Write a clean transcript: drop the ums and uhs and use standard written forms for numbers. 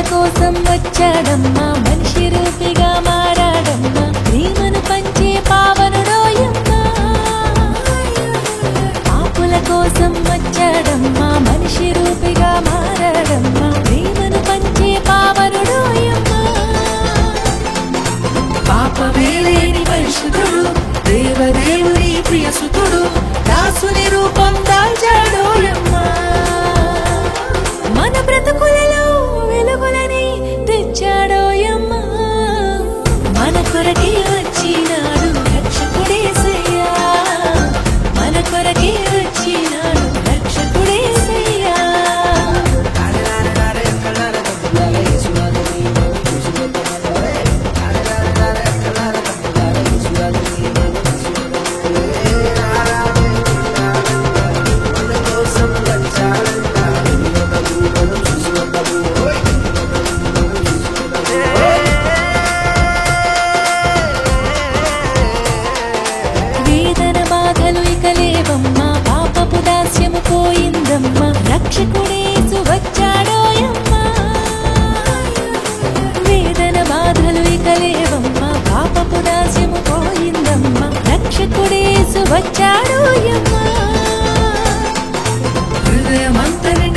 కోసం వచ్చాడమ్మా మనిషి రూపిగా మారాడమ్మా ప్రేమను పంచే పావనుడోయమ్మా పాపుల కోసం వచ్చాడమ్మా మనిషి రూపిగా మారాడమ్మా ప్రేమను పంచే పావనుడోయమ్మా పాపమే లేని పరిశుద్ధుడు దేవదేవుని ప్రియసుతుడు దాసుని రూపం దాల్చాడోయమ్మా మన బ్రతుకులలో వెలుగులని తెచ్చాడోయమ్మా మన కొరకే వచ్చినాడు రక్షకుడేసయ్యా మన కొరకే వచ్చినాడు రక్షకుడేసయ్యా పాపపు దాస్యము పోయిందమ్మా రక్షకుడేసు వచ్చాడోయమ్మా వేదన బాధలు ఇక లేవమ్మా పాపపు దాస్యము పోయిందమ్మా రక్షకుడేసు వచ్చాడోయమ్మా హృదయమంతని